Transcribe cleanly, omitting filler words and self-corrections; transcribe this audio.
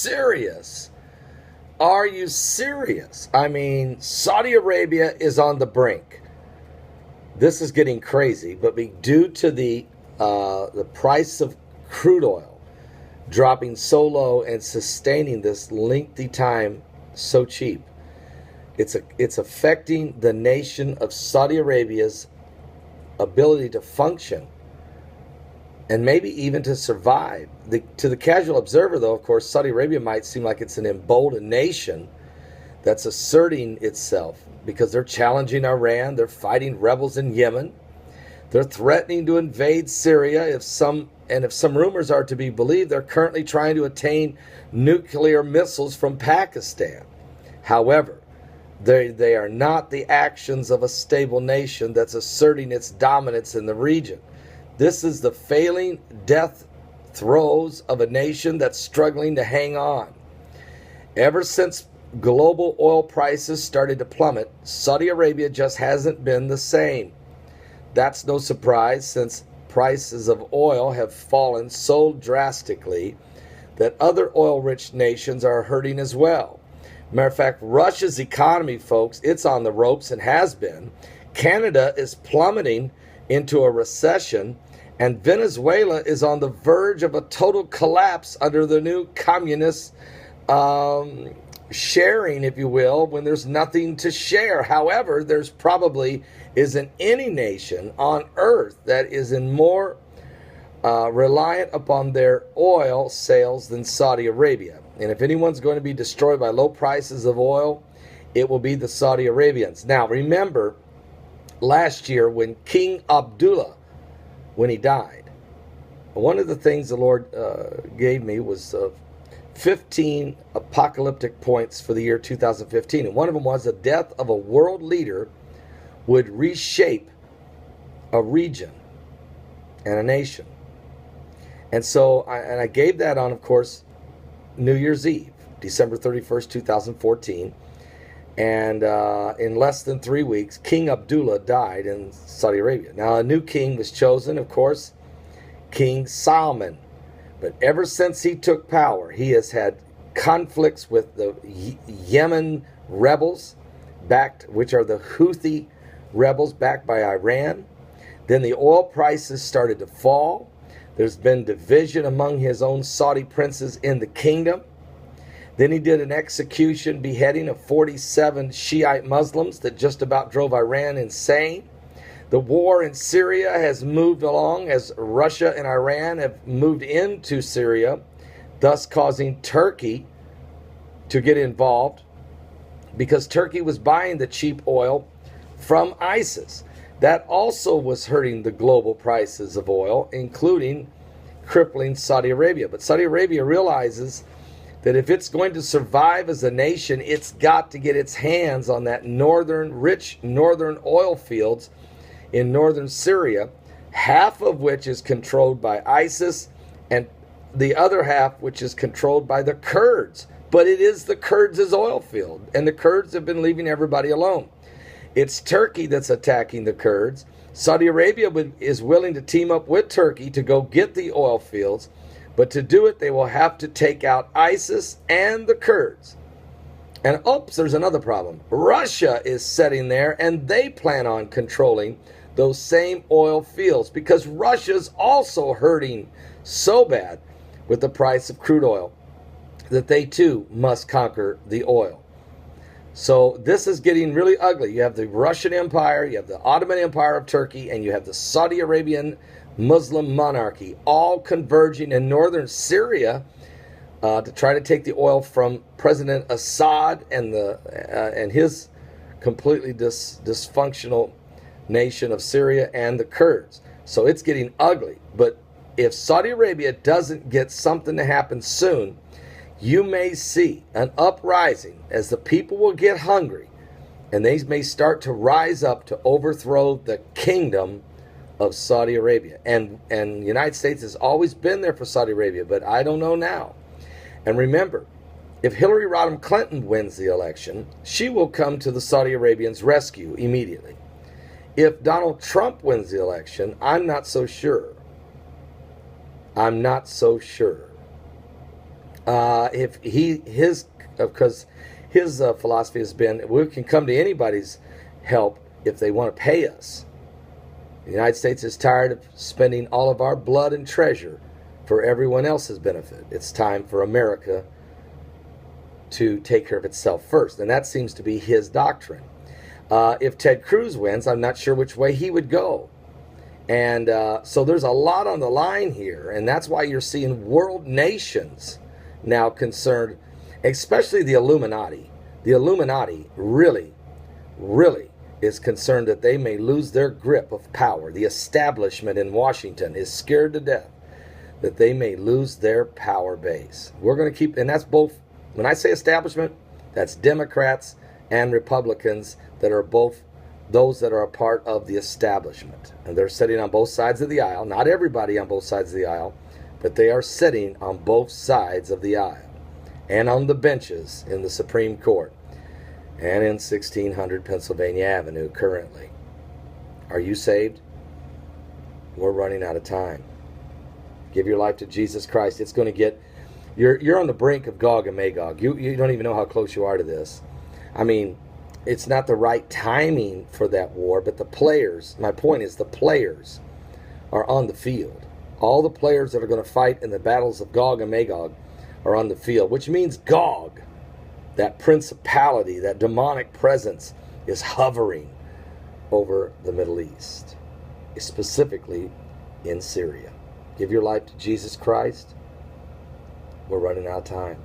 serious? Are you serious? I mean, Saudi Arabia is on the brink. This is getting crazy, but due to the price of crude oil dropping so low and sustaining this lengthy time so cheap, it's affecting the nation of Saudi Arabia's ability to function and maybe even to survive. To the casual observer, though, of course, Saudi Arabia might seem like it's an emboldened nation that's asserting itself because they're challenging Iran, they're fighting rebels in Yemen, they're threatening to invade Syria. If some rumors are to be believed, they're currently trying to attain nuclear missiles from Pakistan. However, they are not the actions of a stable nation that's asserting its dominance in the region. This is the failing death throes of a nation that's struggling to hang on. Ever since global oil prices started to plummet, Saudi Arabia just hasn't been the same. That's no surprise, since prices of oil have fallen so drastically that other oil-rich nations are hurting as well. Matter of fact, Russia's economy, folks, it's on the ropes and has been. Canada is plummeting into a recession, and Venezuela is on the verge of a total collapse under the new communist sharing, if you will, when there's nothing to share. However, there's probably isn't any nation on earth that is in more reliant upon their oil sales than Saudi Arabia. And if anyone's going to be destroyed by low prices of oil, it will be the Saudi Arabians. Now, remember last year when King Abdullah, when he died, one of the things the Lord gave me was 15 apocalyptic points for the year 2015. And one of them was the death of a world leader would reshape a region and a nation. And so I gave that on, of course, New Year's Eve, December 31st, 2014. And in less than 3 weeks, King Abdullah died in Saudi Arabia. Now, a new king was chosen, of course, King Salman. But ever since he took power, he has had conflicts with the Yemen rebels, which are the Houthi rebels backed by Iran. Then the oil prices started to fall. There's been division among his own Saudi princes in the kingdom. Then he did an execution, beheading of 47 Shiite Muslims that just about drove Iran insane. The war in Syria has moved along as Russia and Iran have moved into Syria, thus causing Turkey to get involved because Turkey was buying the cheap oil from ISIS. That also was hurting the global prices of oil, including crippling Saudi Arabia. But Saudi Arabia realizes that if it's going to survive as a nation, it's got to get its hands on that rich northern oil fields in northern Syria, half of which is controlled by ISIS, and the other half which is controlled by the Kurds. But it is the Kurds' oil field, and the Kurds have been leaving everybody alone. It's Turkey that's attacking the Kurds. Saudi Arabia is willing to team up with Turkey to go get the oil fields, but to do it, they will have to take out ISIS and the Kurds. And oops, there's another problem. Russia is sitting there, and they plan on controlling those same oil fields because Russia's also hurting so bad with the price of crude oil that they too must conquer the oil. So this is getting really ugly. You have the Russian Empire, you have the Ottoman Empire of Turkey, and you have the Saudi Arabian Muslim monarchy all converging in northern Syria to try to take the oil from President Assad and his completely dysfunctional nation of Syria and the Kurds. So it's getting ugly. But if Saudi Arabia doesn't get something to happen soon, you may see an uprising as the people will get hungry, and they may start to rise up to overthrow the kingdom of Saudi Arabia. And the United States has always been there for Saudi Arabia, but I don't know now. And remember, if Hillary Rodham Clinton wins the election, she will come to the Saudi Arabians' rescue immediately. If Donald Trump wins the election, I'm not so sure. I'm not so sure. Because his philosophy has been, we can come to anybody's help if they want to pay us. The United States is tired of spending all of our blood and treasure for everyone else's benefit. It's time for America to take care of itself first. And that seems to be his doctrine. If Ted Cruz wins, I'm not sure which way he would go. And so there's a lot on the line here. And that's why you're seeing world nations now concerned, especially the Illuminati. The Illuminati really, really is concerned that they may lose their grip of power. The establishment in Washington is scared to death that they may lose their power base. We're going to keep, and that's both, when I say establishment, that's Democrats and Republicans that are both those that are a part of the establishment. And they're sitting on both sides of the aisle. Not everybody on both sides of the aisle, but they are sitting on both sides of the aisle and on the benches in the Supreme Court and in 1600 Pennsylvania Avenue currently. Are you saved? We're running out of time. Give your life to Jesus Christ. It's going to get, you're on the brink of Gog and Magog. You don't even know how close you are to this. I mean, it's not the right timing for that war, but the players, my point is the players are on the field. All the players that are going to fight in the battles of Gog and Magog are on the field, which means Gog, that principality, that demonic presence, is hovering over the Middle East, specifically in Syria. Give your life to Jesus Christ. We're running out of time.